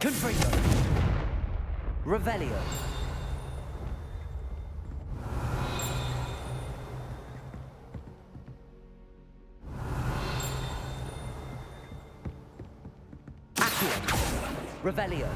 Confringo. Revelio. Accio. Revelio.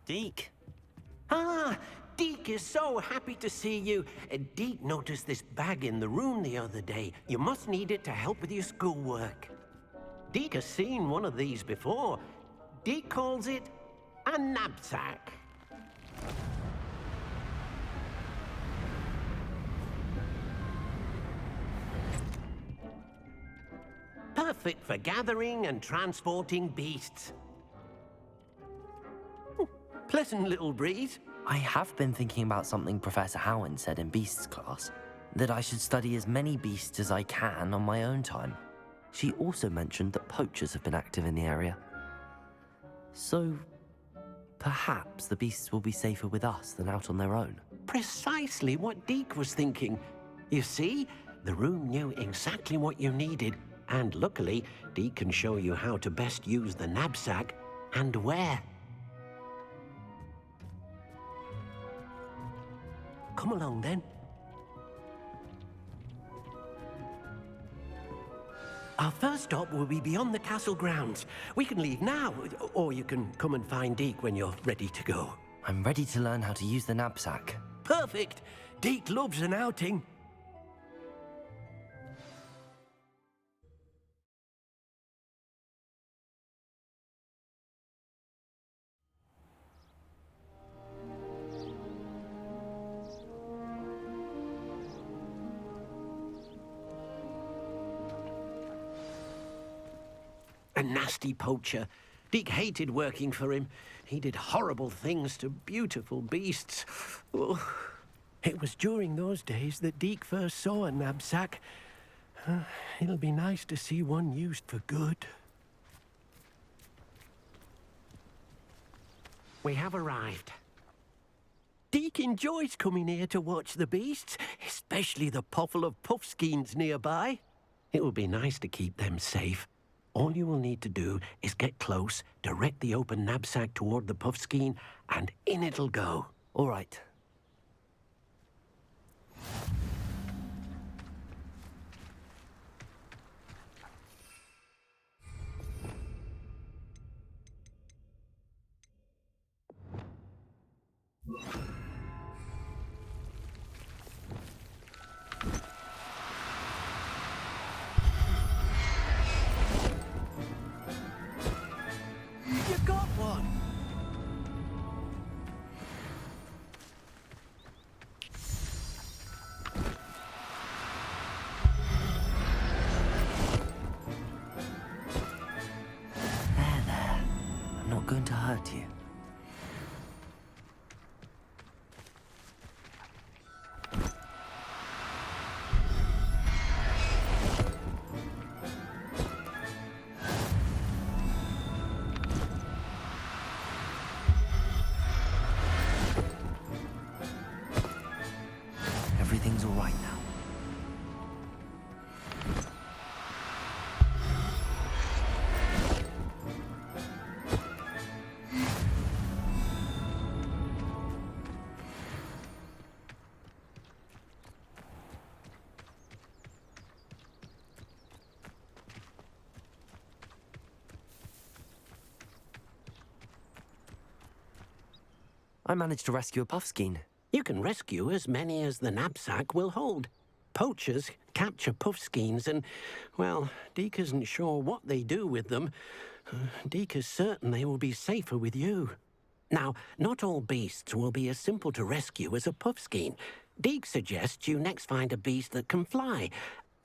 Deke. Ah, Deke is so happy to see you. Deke noticed this bag in the room the other day. You must need it to help with your schoolwork. Deke has seen one of these before. Deke calls it a knapsack. Perfect for gathering and transporting beasts. Pleasant little breeze. I have been thinking about something Professor Howard said in Beasts class, that I should study as many beasts as I can on my own time. She also mentioned that poachers have been active in the area. So, perhaps the beasts will be safer with us than out on their own. Precisely what Deke was thinking. You see, the room knew exactly what you needed, and luckily, Deke can show you how to best use the knapsack and where. Come along, then. Our first stop will be beyond the castle grounds. We can leave now, or you can come and find Deke when you're ready to go. I'm ready to learn how to use the knapsack. Perfect! Deke loves an outing. A nasty poacher. Deke hated working for him. He did horrible things to beautiful beasts. Oh, it was during those days that Deke first saw a knapsack. It'll be nice to see one used for good. We have arrived. Deke enjoys coming here to watch the beasts, especially the potful of puffskeins nearby. It will be nice to keep them safe. All you will need to do is get close, direct the open knapsack toward the puffskein, and in it'll go. All right. You got one! There. I'm not going to hurt you. Everything's all right now. I managed to rescue a puffskein. You can rescue as many as the knapsack will hold. Poachers capture puffskeins and, well, Deke isn't sure what they do with them. Deke is certain they will be safer with you. Now, not all beasts will be as simple to rescue as a puffskein. Deke suggests you next find a beast that can fly.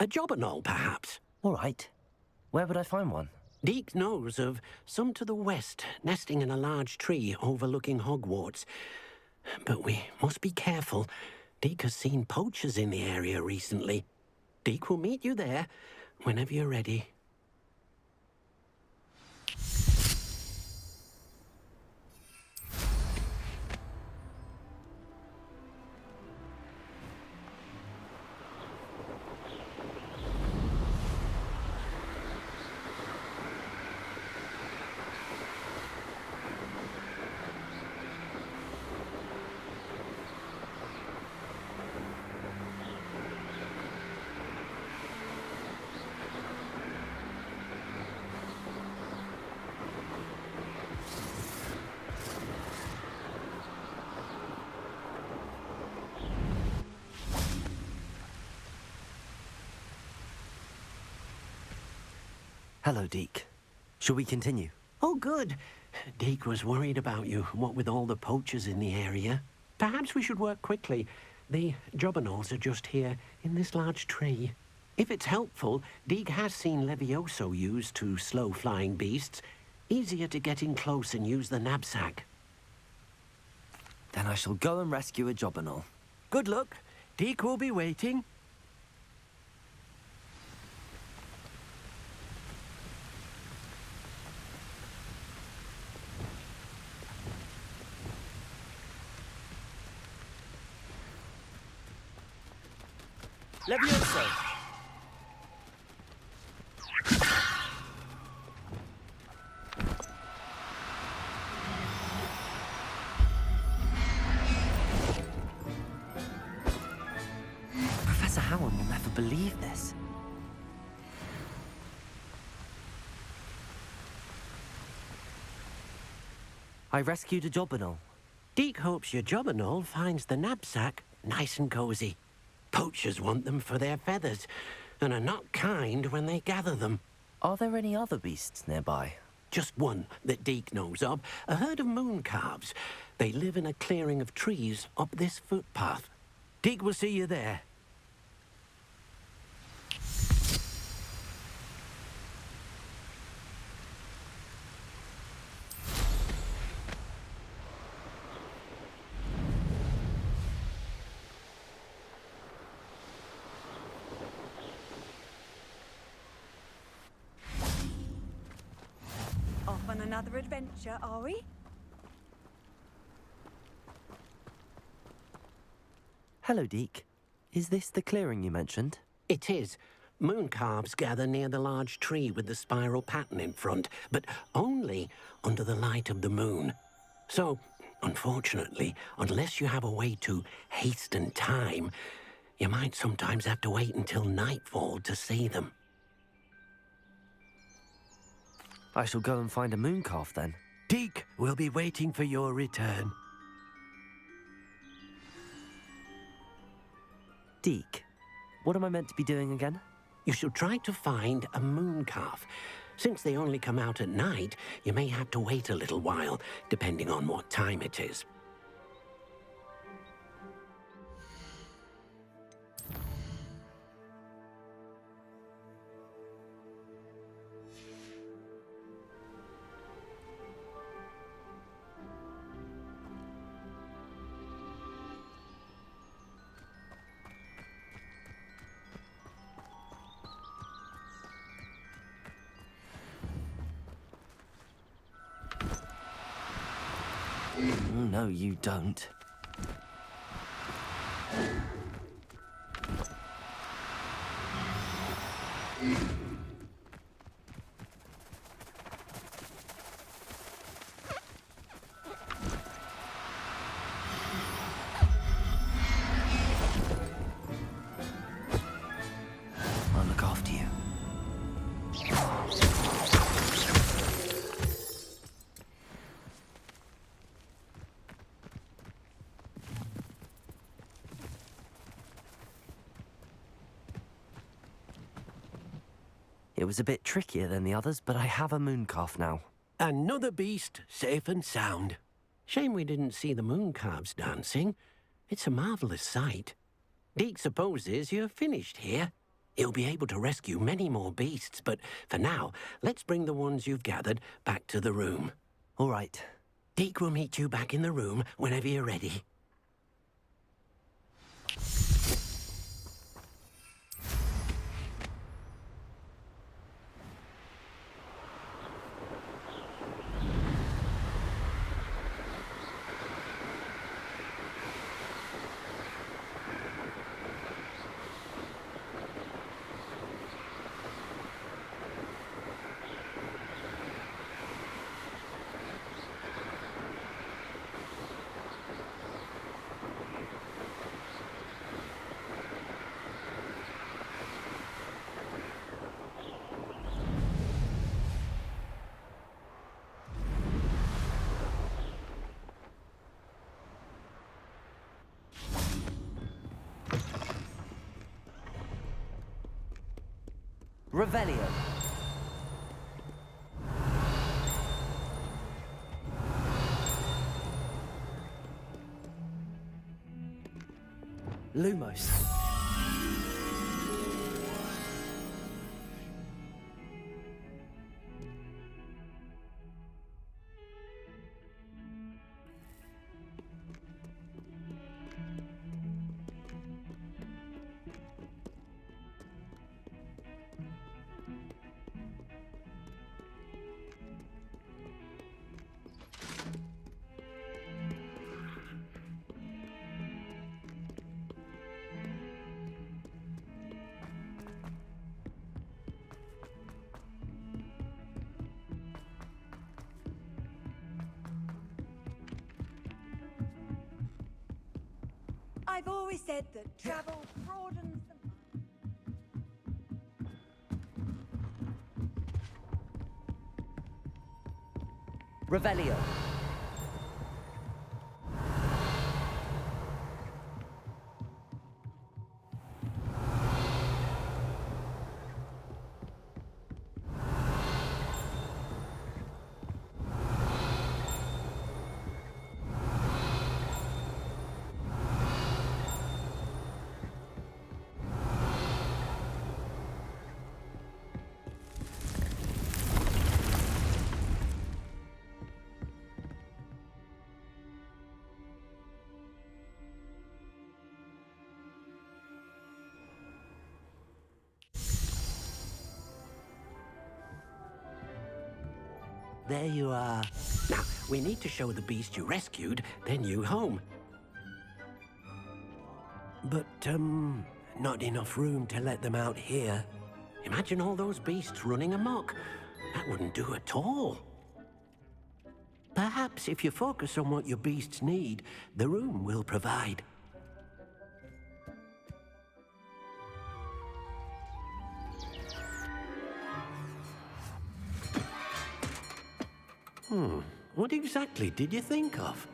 A jobberknoll, perhaps. All right. Where would I find one? Deke knows of some to the west, nesting in a large tree overlooking Hogwarts. But we must be careful. Deke has seen poachers in the area recently. Deke will meet you there whenever you're ready. Hello, Deke. Shall we continue? Oh, good. Deke was worried about you, what with all the poachers in the area. Perhaps we should work quickly. The jobberknolls are just here, in this large tree. If it's helpful, Deke has seen Levioso used to slow flying beasts. Easier to get in close and use the knapsack. Then I shall go and rescue a jobberknoll. Good luck. Deke will be waiting. Levioso! Professor Howard will never believe this. I rescued a jobberknoll. Deke hopes your jobberknoll finds the knapsack nice and cozy. Poachers want them for their feathers, and are not kind when they gather them. Are there any other beasts nearby? Just one that Deke knows of, a herd of moon calves. They live in a clearing of trees up this footpath. Deke will see you there. Off on another adventure, are we? Hello, Deke. Is this the clearing you mentioned? It is. Moon calves gather near the large tree with the spiral pattern in front, but only under the light of the moon. So, unfortunately, unless you have a way to hasten time, you might sometimes have to wait until nightfall to see them. I shall go and find a moon calf then. Deke will be waiting for your return. Deke, what am I meant to be doing again? You should try to find a moon calf. Since they only come out at night, you may have to wait a little while, depending on what time it is. No, you don't. I'll look after you. It was a bit trickier than the others, but I have a moon calf now. Another beast, safe and sound. Shame we didn't see the moon calves dancing. It's a marvellous sight. Deke supposes you're finished here. He'll be able to rescue many more beasts, but for now, let's bring the ones you've gathered back to the room. All right. Deke will meet you back in the room whenever you're ready. Revelio. Lumos. I've always said that travel broadens the Revelio. There you are. Now, we need to show the beast you rescued their new home. But, not enough room to let them out here. Imagine all those beasts running amok. That wouldn't do at all. Perhaps if you focus on what your beasts need, the room will provide. What exactly did you think of?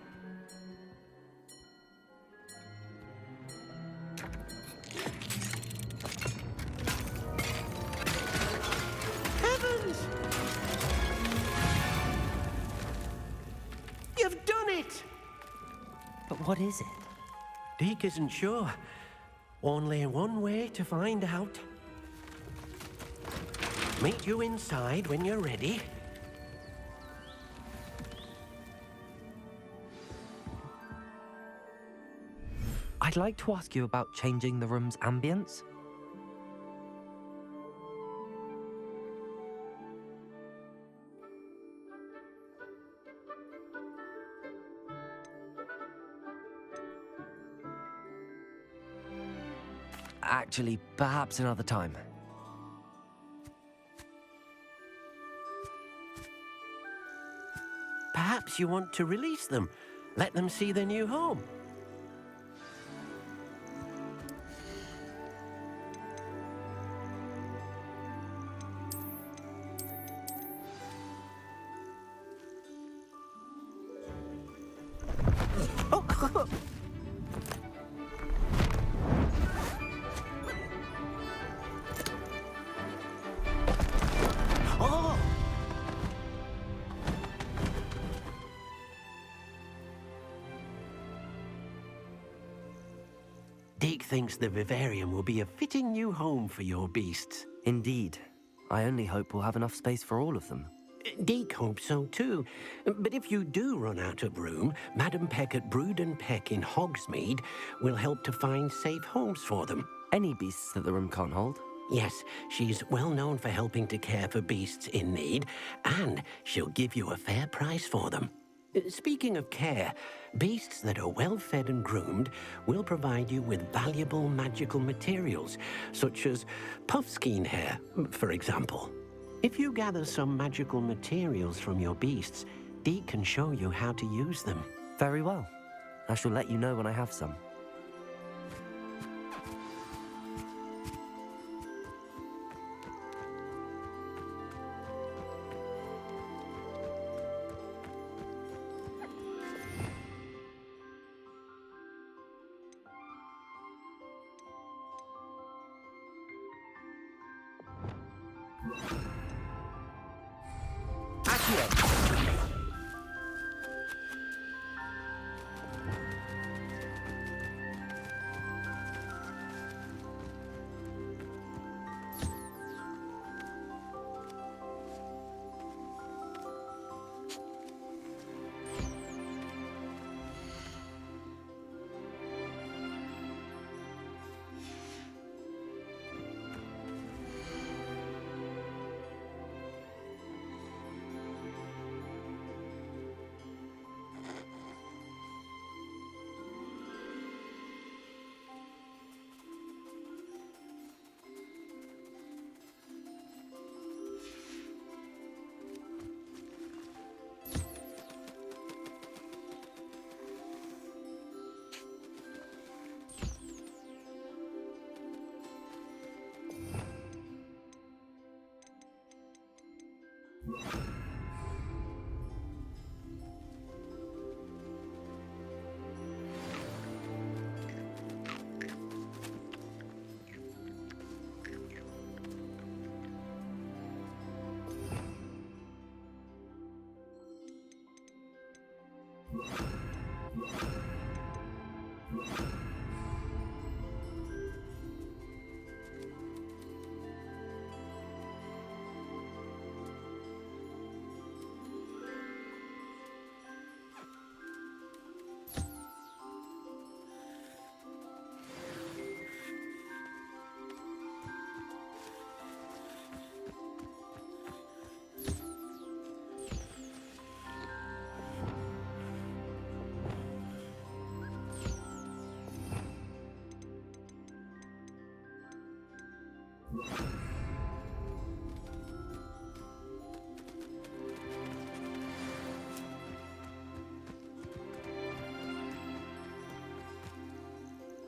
Heavens! You've done it! But what is it? Deke isn't sure. Only one way to find out. Meet you inside when you're ready. I'd like to ask you about changing the room's ambience. Actually, perhaps another time. Perhaps you want to release them. Let them see their new home. Deke thinks the vivarium will be a fitting new home for your beasts. Indeed. I only hope we'll have enough space for all of them. Deke hopes so too. But if you do run out of room, Madam Peck at Brood and Peck in Hogsmeade will help to find safe homes for them. Any beasts that the room can't hold? Yes, she's well known for helping to care for beasts in need, and she'll give you a fair price for them. Speaking of care, beasts that are well fed and groomed will provide you with valuable magical materials, such as puffskein hair, for example. If you gather some magical materials from your beasts, Deke can show you how to use them. Very well. I shall let you know when I have some.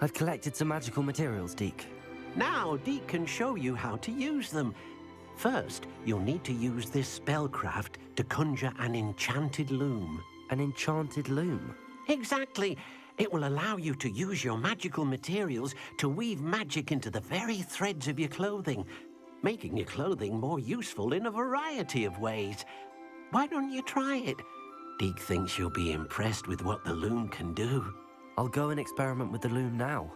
I've collected some magical materials, Deke. Now Deke can show you how to use them. First, you'll need to use this spellcraft to conjure an enchanted loom. An enchanted loom? Exactly. It will allow you to use your magical materials to weave magic into the very threads of your clothing, making your clothing more useful in a variety of ways. Why don't you try it? Deke thinks you'll be impressed with what the loom can do. I'll go and experiment with the loom now.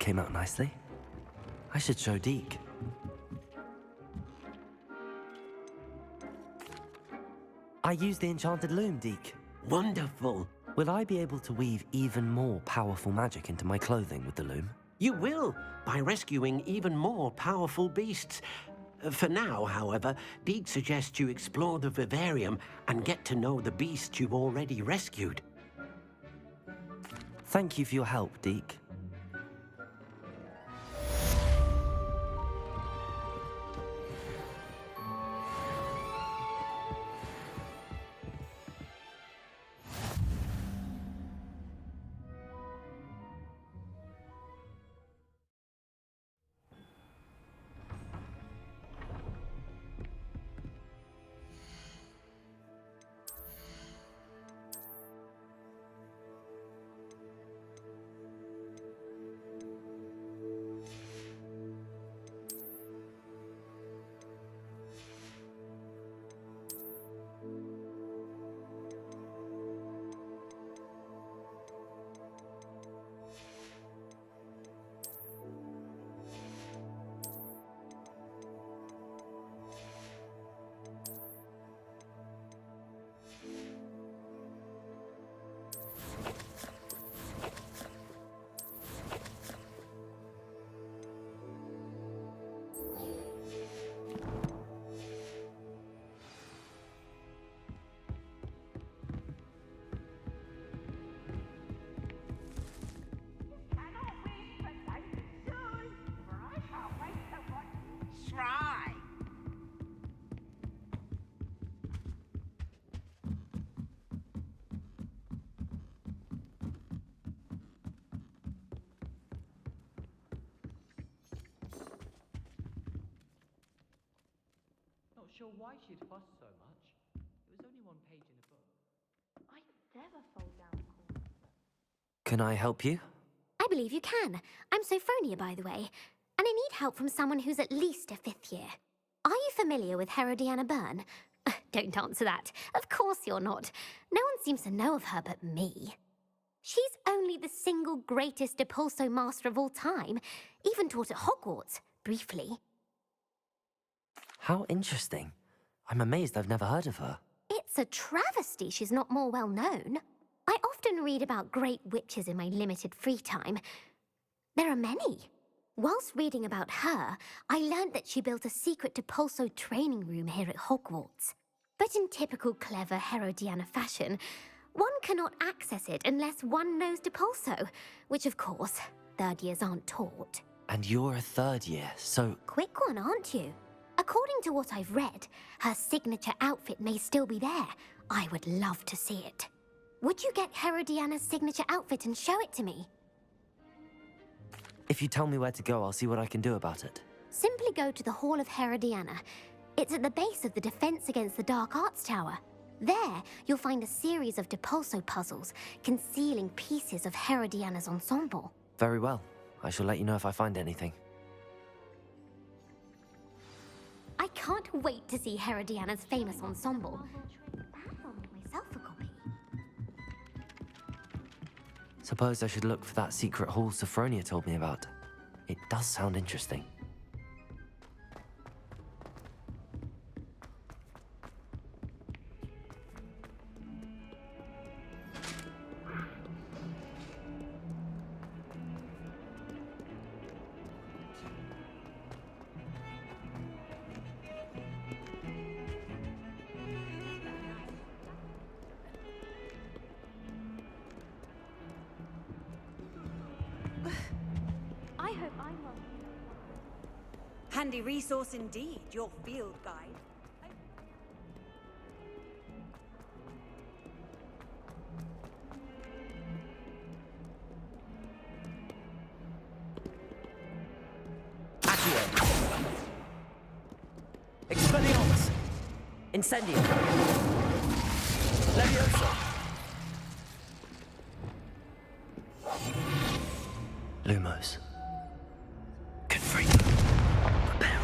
came out nicely. I should show Deke. I used the enchanted loom, Deke. Wonderful. Will I be able to weave even more powerful magic into my clothing with the loom? You will, by rescuing even more powerful beasts. For now, however, Deke suggests you explore the vivarium and get to know the beasts you've already rescued. Thank you for your help, Deke. Not sure why she'd fuss so much. It was only one page in a book. I never fall down corners. Can I help you? I believe you can. I'm Sophronia, by the way, and I need help from someone who's at least a 5th year. Are you familiar with Herodiana Byrne? Don't answer that. Of course you're not. No one seems to know of her but me. She's only the single greatest Depulso master of all time, even taught at Hogwarts, briefly. How interesting. I'm amazed I've never heard of her. It's a travesty she's not more well known. I often read about great witches in my limited free time. There are many. Whilst reading about her, I learned that she built a secret Depulso training room here at Hogwarts. But in typical clever Herodiana fashion, one cannot access it unless one knows Depulso, which of course, 3rd years aren't taught. And you're a 3rd year, so... Quick one, aren't you? According to what I've read, her signature outfit may still be there. I would love to see it. Would you get Herodiana's signature outfit and show it to me? If you tell me where to go, I'll see what I can do about it. Simply go to the Hall of Herodiana. It's at the base of the Defense Against the Dark Arts Tower. There, you'll find a series of Depulso puzzles concealing pieces of Herodiana's ensemble. Very well. I shall let you know if I find anything. I can't wait to see Herodiana's famous ensemble. And I'll make myself a copy. Suppose I should look for that secret hall Sophronia told me about. It does sound interesting. I hope I'm wrong. Handy resource indeed, your field guide. Accio. Expelliarmus. Incendio. Leviosa. Lumos. Confrere. Prepare.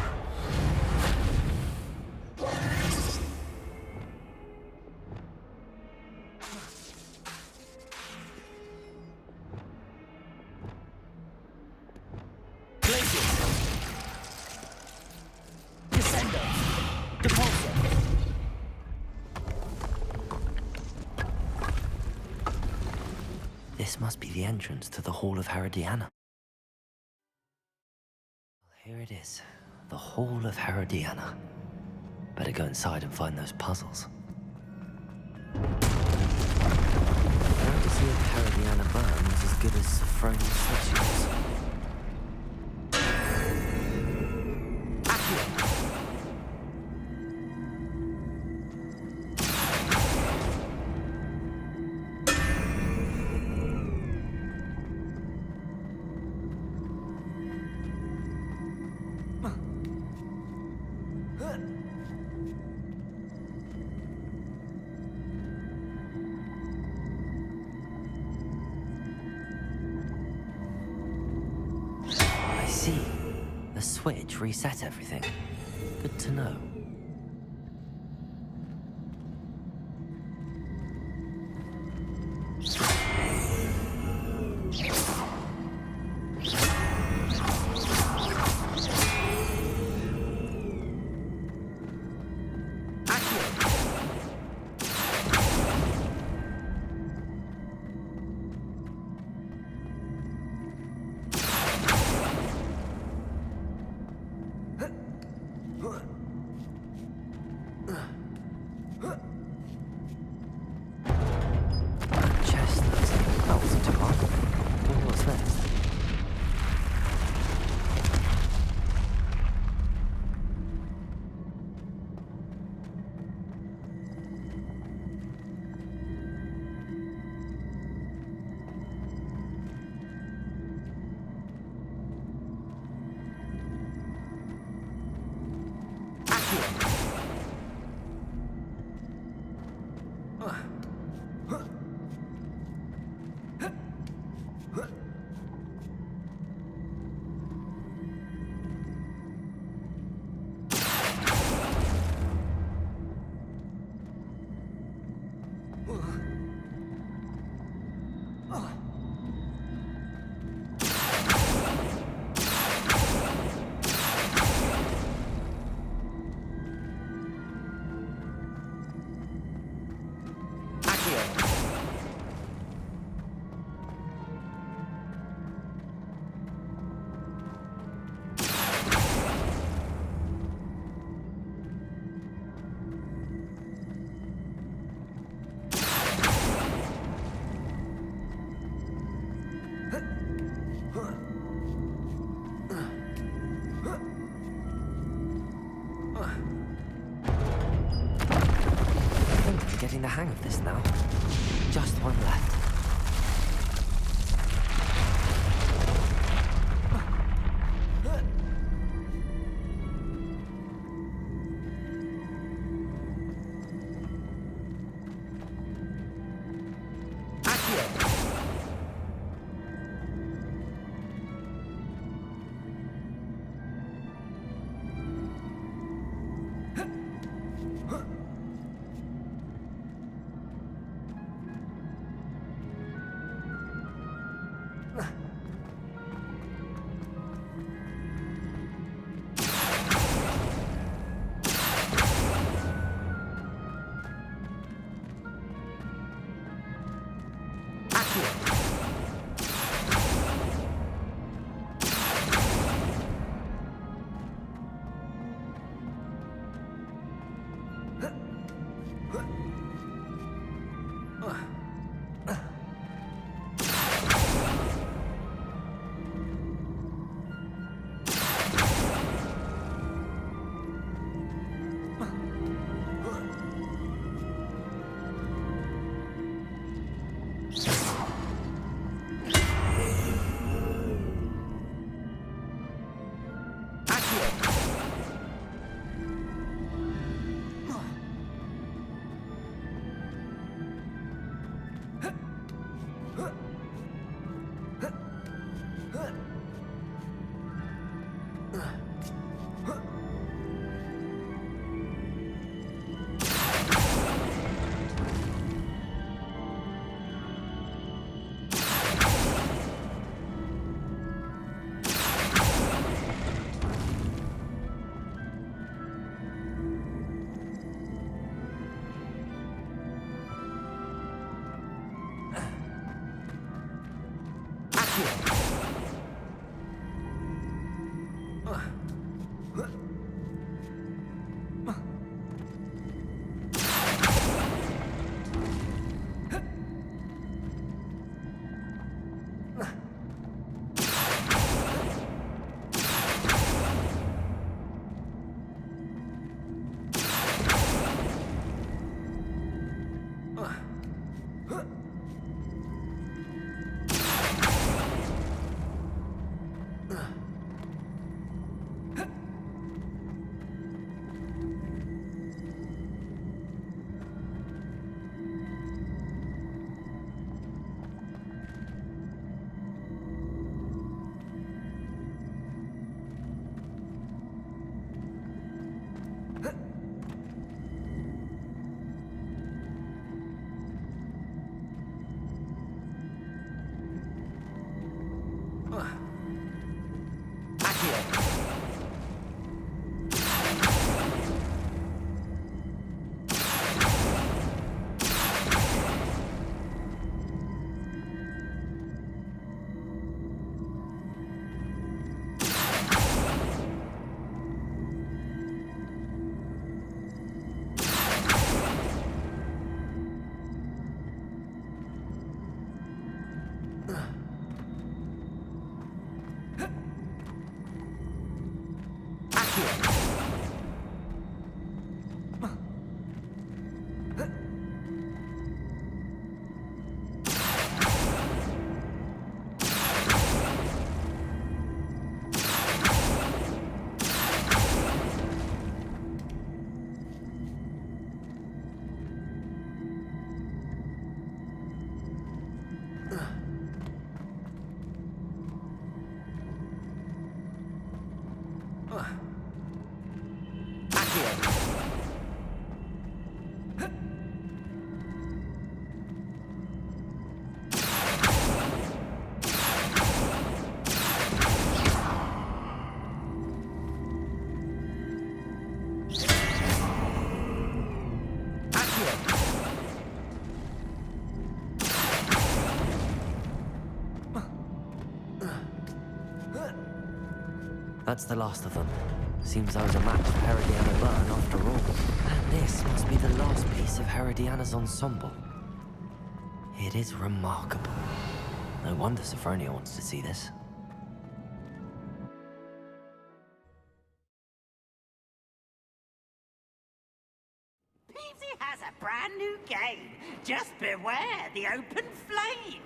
This must be the entrance to the Hall of Herodiana. Here it is, the Hall of Herodiana. Better go inside and find those puzzles. Now to see if Herodiana Burn was as good as Sophronia said she was. I see. The switch reset everything. Good to know. That's the last of them. Seems I was a match for Herodiana Byrne after all. And this must be the last piece of Herodiana's ensemble. It is remarkable. No wonder Sophronia wants to see this. Peavesy has a brand new game. Just beware the open flame.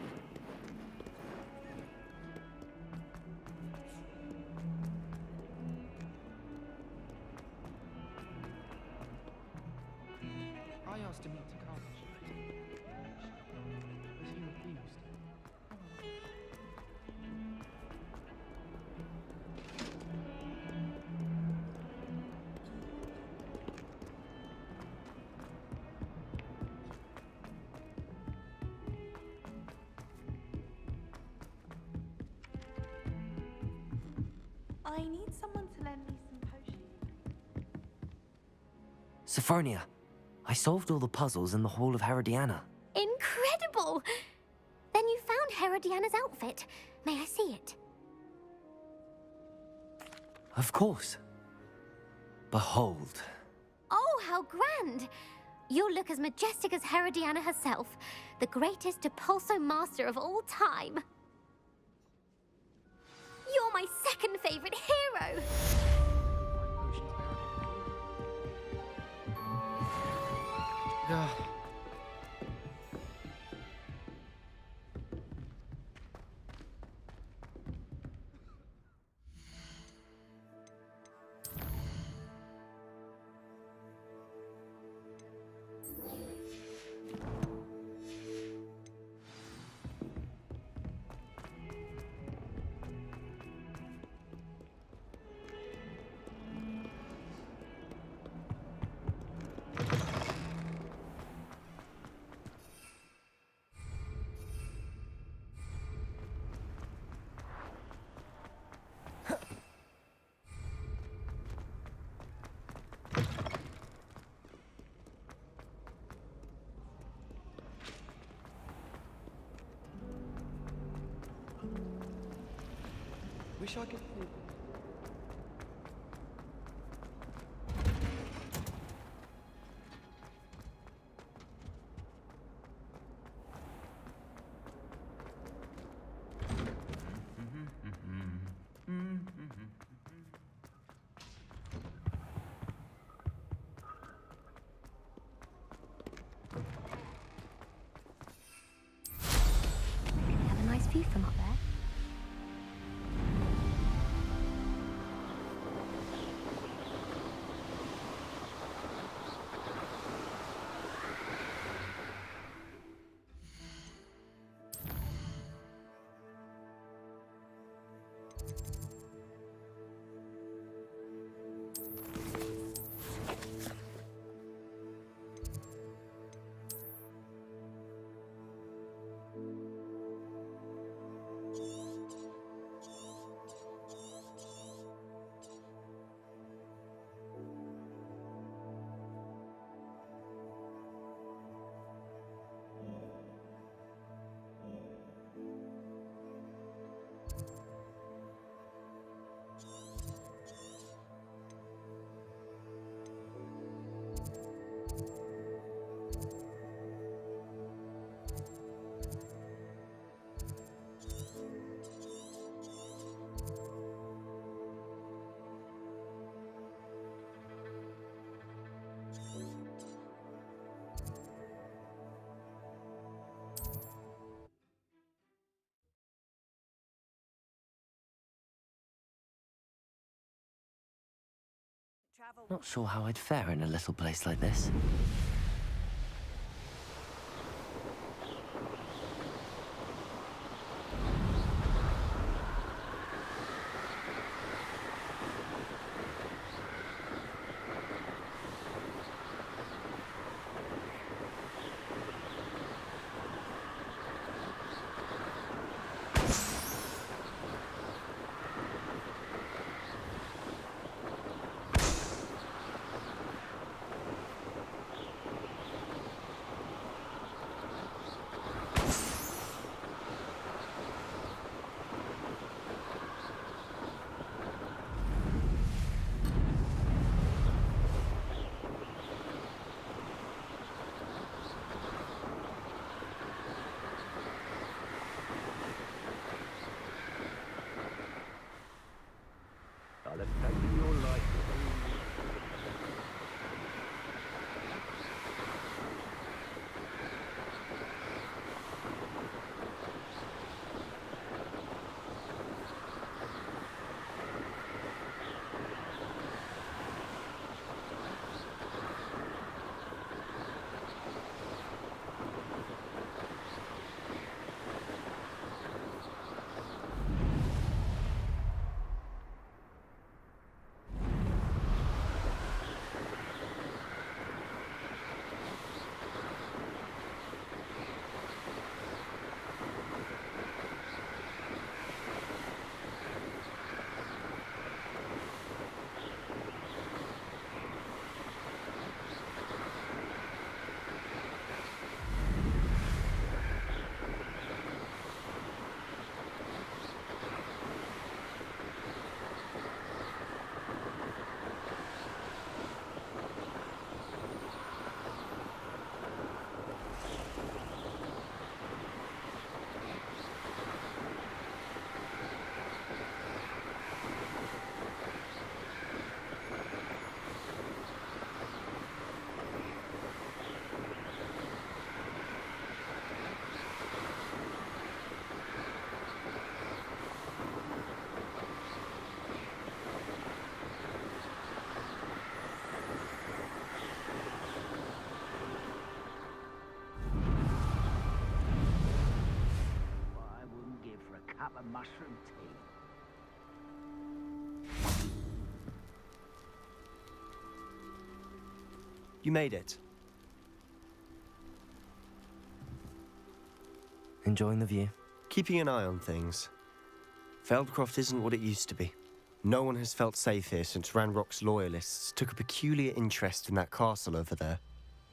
I asked to meet to college. Was he refused? I need someone to lend me some potions. Sophronia, I solved all the puzzles in the Hall of Herodiana. Incredible! Then you found Herodiana's outfit. May I see it? Of course. Behold. Oh, how grand! You'll look as majestic as Herodiana herself, the greatest Depulso master of all time. You're my second favorite hero! Yeah. Wish I could sleep. We have a nice view from up there. Not sure how I'd fare in a little place like this. mushroom tea. You made it. Enjoying the view? Keeping an eye on things. Feldcroft isn't what it used to be. No one has felt safe here since Ranrock's loyalists took a peculiar interest in that castle over there.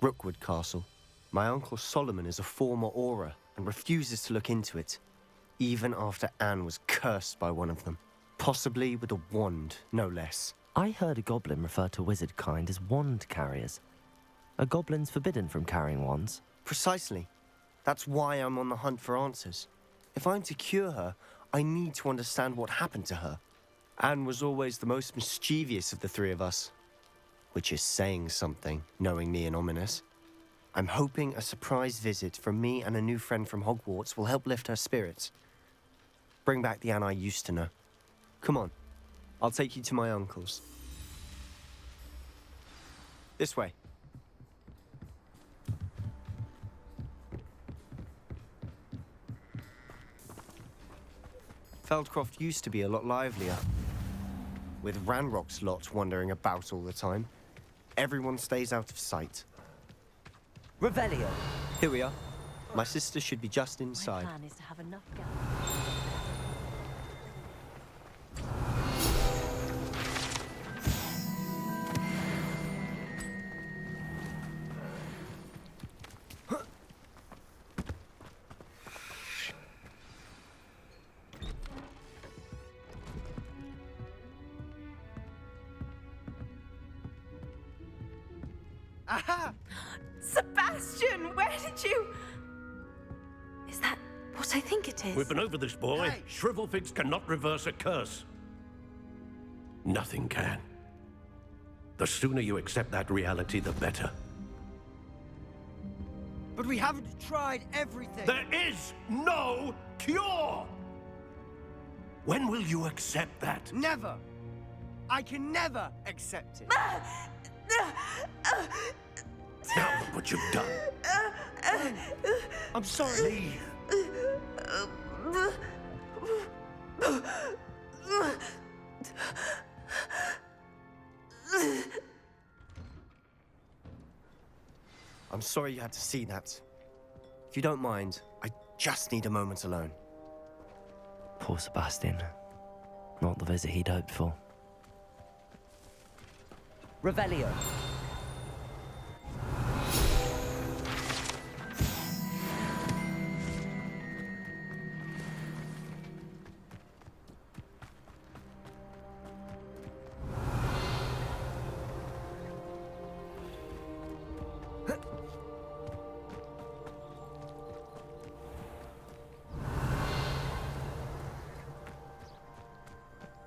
Rookwood Castle. My uncle Solomon is a former Auror and refuses to look into it, even after Anne was cursed by one of them. Possibly with a wand, no less. I heard a goblin refer to wizard kind as wand carriers. Are goblins forbidden from carrying wands? Precisely. That's why I'm on the hunt for answers. If I'm to cure her, I need to understand what happened to her. Anne was always the most mischievous of the three of us. Which is saying something, knowing me and ominous. I'm hoping a surprise visit from me and a new friend from Hogwarts will help lift her spirits. Bring back the Anne I used to know. Come on, I'll take you to my uncle's. This way. Feldcroft used to be a lot livelier. With Ranrock's lot wandering about all the time, everyone stays out of sight. Revelio. Here we are. My sister should be just inside. My plan is to have enough gas. Aha! Sebastian, where did you... Is that what I think it is? We've been over this, boy. Hey. Shrivelfigs cannot reverse a curse. Nothing can. The sooner you accept that reality, the better. But we haven't tried everything. There is no cure! When will you accept that? Never! I can never accept it. Now look what you've done. I'm sorry. Leave. I'm sorry you had to see that. If you don't mind, I just need a moment alone. Poor Sebastian. Not the visit he'd hoped for. Revelio.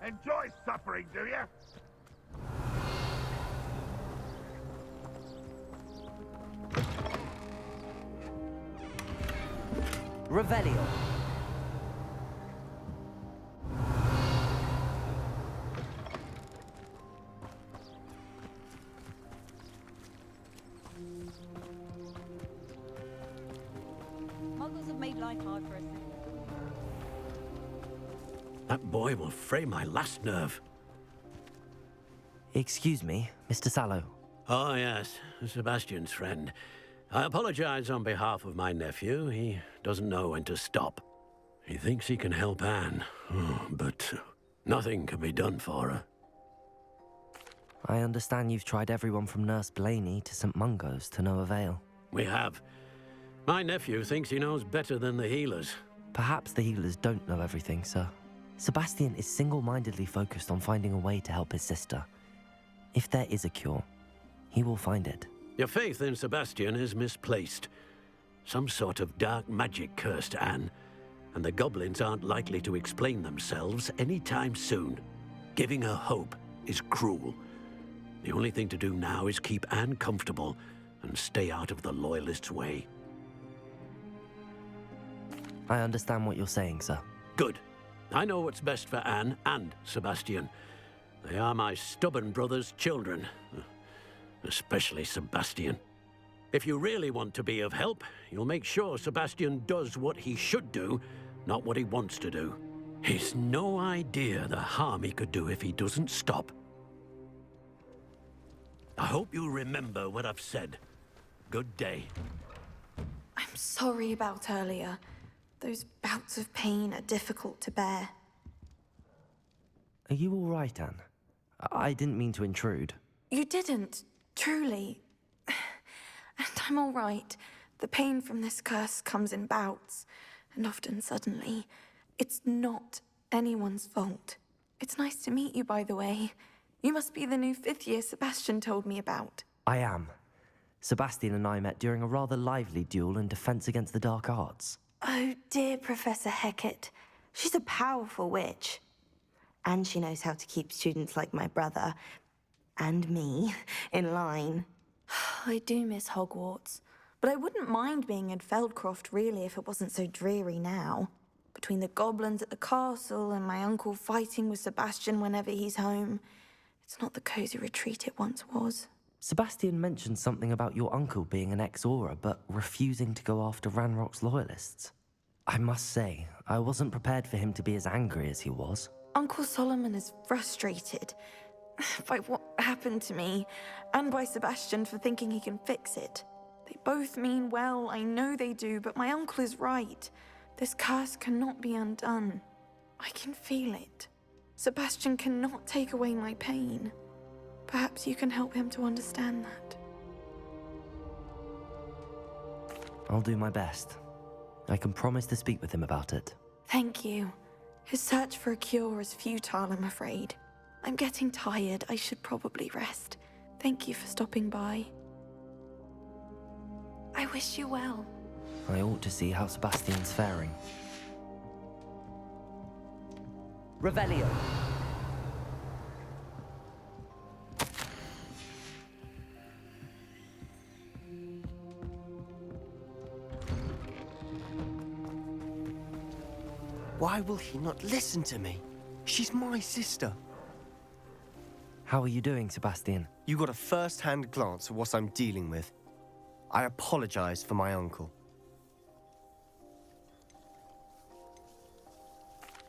Enjoy suffering, do you? Revelio. Muggles have made life hard for us. That boy will fray my last nerve. Excuse me, Mr. Sallow. Oh, yes, Sebastian's friend. I apologize on behalf of my nephew. He doesn't know when to stop. He thinks he can help Anne, but nothing can be done for her. I understand you've tried everyone from Nurse Blaney to St. Mungo's to no avail. We have. My nephew thinks he knows better than the healers. Perhaps the healers don't know everything, sir. Sebastian is single-mindedly focused on finding a way to help his sister. If there is a cure, he will find it. Your faith in Sebastian is misplaced. Some sort of dark magic cursed Anne, and the goblins aren't likely to explain themselves anytime soon. Giving her hope is cruel. The only thing to do now is keep Anne comfortable and stay out of the Loyalists' way. I understand what you're saying, sir. Good. I know what's best for Anne and Sebastian. They are my stubborn brother's children. Especially Sebastian. If you really want to be of help, you'll make sure Sebastian does what he should do, not what he wants to do. He's no idea the harm he could do if he doesn't stop. I hope you remember what I've said. Good day. I'm sorry about earlier. Those bouts of pain are difficult to bear. Are you all right, Anne? I didn't mean to intrude. You didn't, truly. And I'm all right. The pain from this curse comes in bouts, and often suddenly. It's not anyone's fault. It's nice to meet you, by the way. You must be the new 5th year Sebastian told me about. I am. Sebastian and I met during a rather lively duel in Defense Against the Dark Arts. Oh, dear Professor Hecat. She's a powerful witch. And she knows how to keep students like my brother, and me, in line. I do miss Hogwarts, but I wouldn't mind being in Feldcroft, really, if it wasn't so dreary now. Between the goblins at the castle and my uncle fighting with Sebastian whenever he's home, it's not the cozy retreat it once was. Sebastian mentioned something about your uncle being an ex-Auror, but refusing to go after Ranrock's loyalists. I must say, I wasn't prepared for him to be as angry as he was. Uncle Solomon is frustrated by what happened to me, and by Sebastian for thinking he can fix it. They both mean well, I know they do, but my uncle is right. This curse cannot be undone. I can feel it. Sebastian cannot take away my pain. Perhaps you can help him to understand that. I'll do my best. I can promise to speak with him about it. Thank you. His search for a cure is futile, I'm afraid. I'm getting tired. I should probably rest. Thank you for stopping by. I wish you well. I ought to see how Sebastian's faring. Revelio. Why will he not listen to me? She's my sister. How are you doing, Sebastian? You got a first-hand glance at what I'm dealing with. I apologize for my uncle.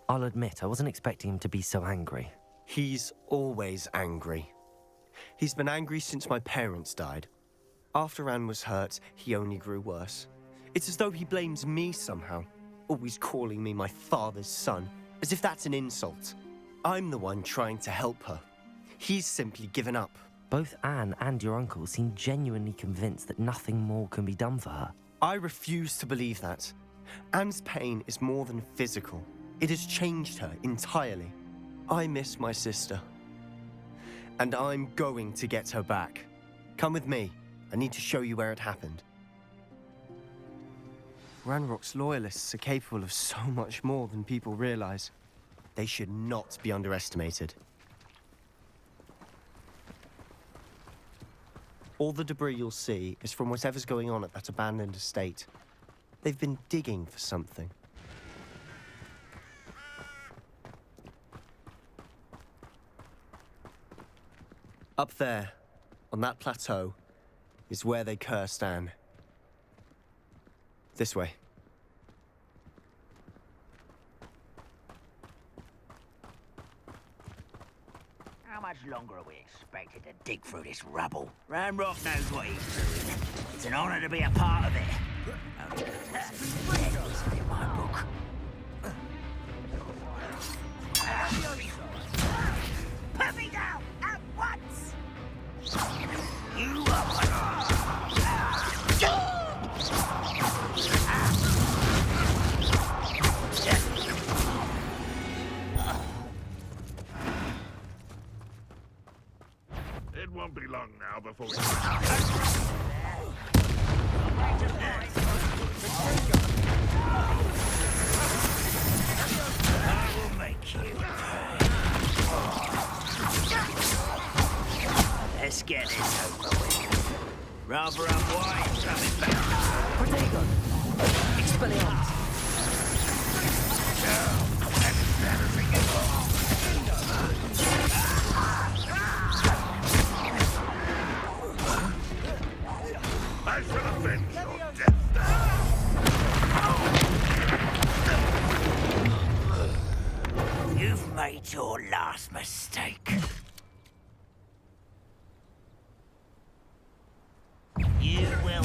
I'll admit, I wasn't expecting him to be so angry. He's always angry. He's been angry since my parents died. After Anne was hurt, he only grew worse. It's as though he blames me somehow, always calling me my father's son, as if that's an insult. I'm the one trying to help her. He's simply given up. Both Anne and your uncle seem genuinely convinced that nothing more can be done for her. I refuse to believe that. Anne's pain is more than physical. It has changed her entirely. I miss my sister. And I'm going to get her back. Come with me. I need to show you where it happened. Ranrock's loyalists are capable of so much more than people realize. They should not be underestimated. All the debris you'll see is from whatever's going on at that abandoned estate. They've been digging for something. Up there, on that plateau, is where they cursed Anne. This way. How much longer are we expected to dig through this rubble? Ranrock knows what he's doing. It's an honor to be a part of it. Only this isn't in my book. Put me down at once! You It won't be long now before we... I will make you pay. Let's get this over with. Rather unwise coming back. Protego. Expelliarmus. I shall avenge your death. made your last mistake. You will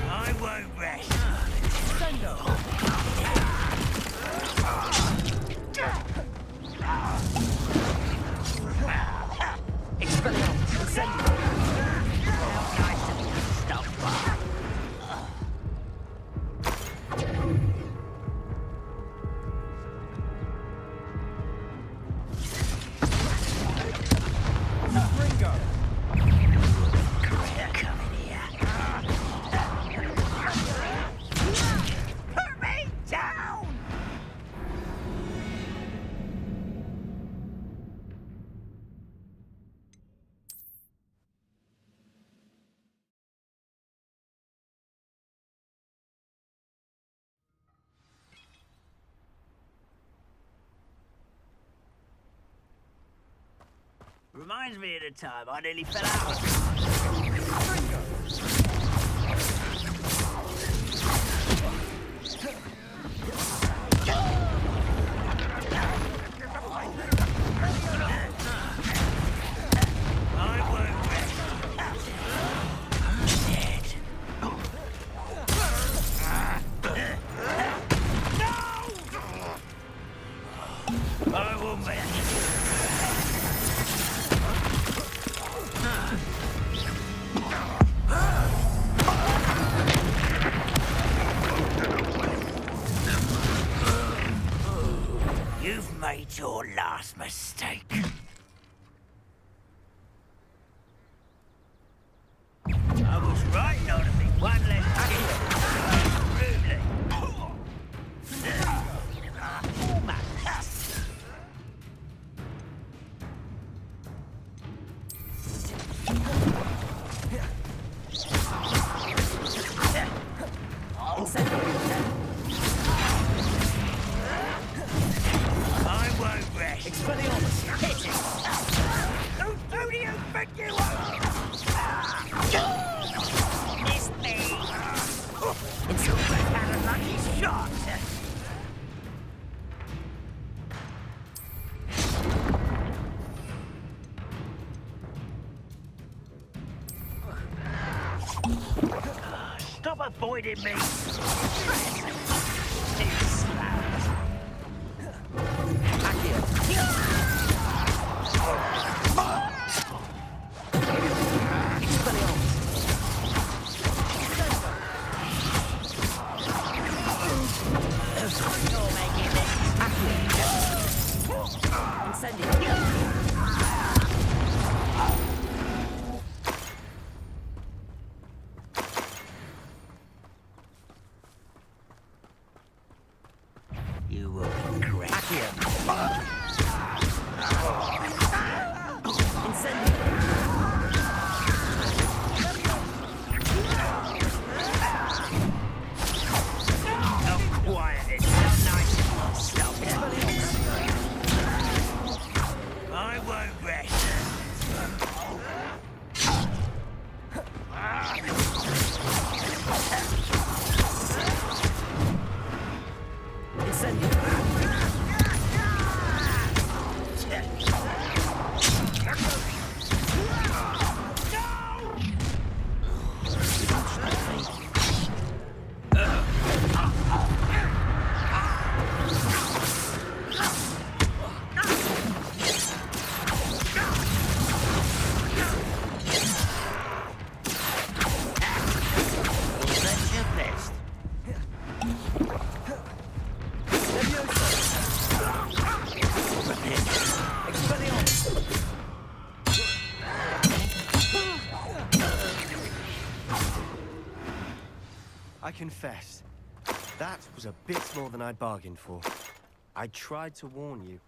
I won't rest. Expelliarmus. Incendio. How nice of you to stop by. Ringo. Come in here. Put me down! Reminds me of the time I nearly fell out. I won't rest. Dead. No! I will make You've made your last mistake. I was right not to be one less rudely. I won't rest. Expelliarmus. Hit it. Who do you think you are? Miss me. It's almost had a lucky shot. Stop avoiding me. Too slow. You're making this Incendio. You will regret Not quiet, it's not nice. Stop it. I won't rest. That's your best. I confess, that was a bit more than I'd bargained for. I tried to warn you.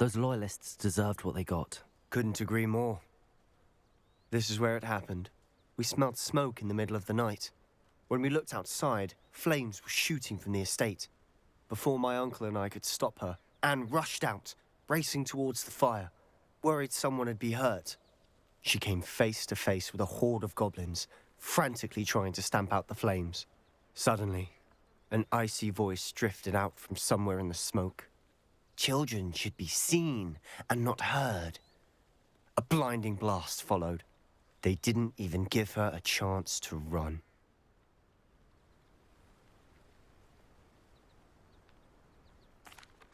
Those loyalists deserved what they got. Couldn't agree more. This is where it happened. We smelled smoke in the middle of the night. When we looked outside, flames were shooting from the estate. Before my uncle and I could stop her, Anne rushed out, racing towards the fire, worried someone had been hurt. She came face to face with a horde of goblins, frantically trying to stamp out the flames. Suddenly, an icy voice drifted out from somewhere in the smoke. Children should be seen and not heard. A blinding blast followed. They didn't even give her a chance to run.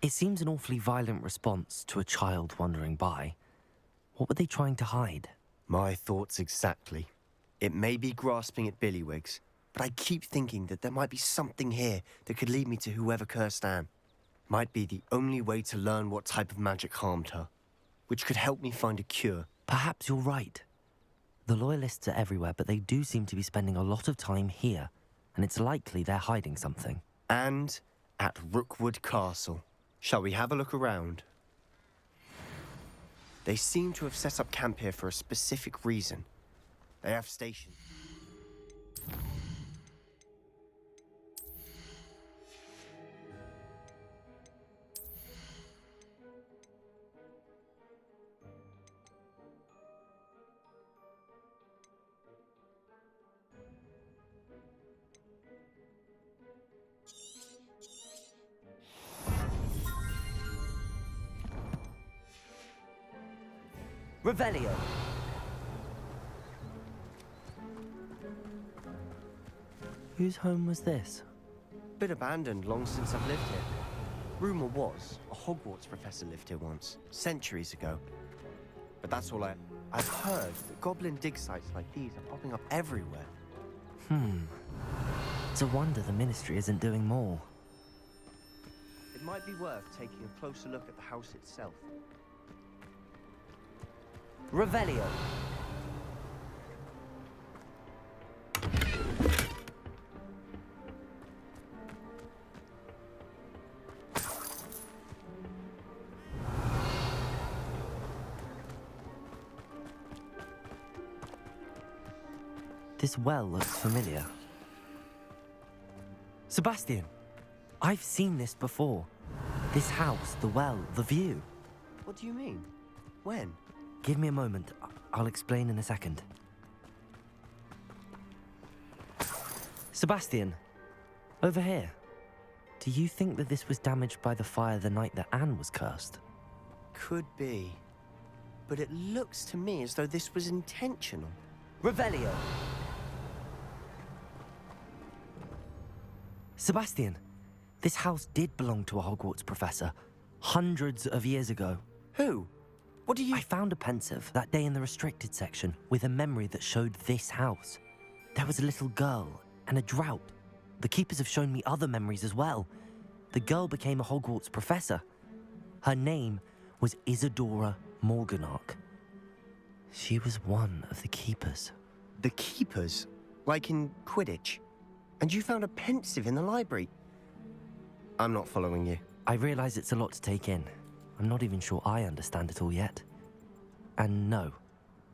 It seems an awfully violent response to a child wandering by. What were they trying to hide? My thoughts exactly. It may be grasping at Billywigs, but I keep thinking that there might be something here that could lead me to whoever cursed Anne. Might be the only way to learn what type of magic harmed her, which could help me find a cure. Perhaps you're right. The Loyalists are everywhere, but they do seem to be spending a lot of time here, and it's likely they're hiding something. And at Rookwood Castle. Shall we have a look around? They seem to have set up camp here for a specific reason. They have stations. Revelio! Whose home was this? Bit abandoned long since I've lived here. Rumor was, a Hogwarts professor lived here once, centuries ago. But that's all I've heard that goblin dig sites like these are popping up everywhere. It's a wonder the Ministry isn't doing more. It might be worth taking a closer look at the house itself. Revelio! This well looks familiar. Sebastian! I've seen this before. This house, the well, the view. What do you mean? When? Give me a moment. I'll explain in a second. Sebastian, over here. Do you think that this was damaged by the fire the night that Anne was cursed? Could be. But it looks to me as though this was intentional. Revelio! Sebastian, this house did belong to a Hogwarts professor hundreds of years ago. Who? What do you... I found a pensive that day in the restricted section with a memory that showed this house. There was a little girl and a drought. The keepers have shown me other memories as well. The girl became a Hogwarts professor. Her name was Isadora Morganach. She was one of the keepers. The keepers? Like in Quidditch? And you found a pensive in the library? I'm not following you. I realize it's a lot to take in. I'm not even sure I understand it all yet. And no,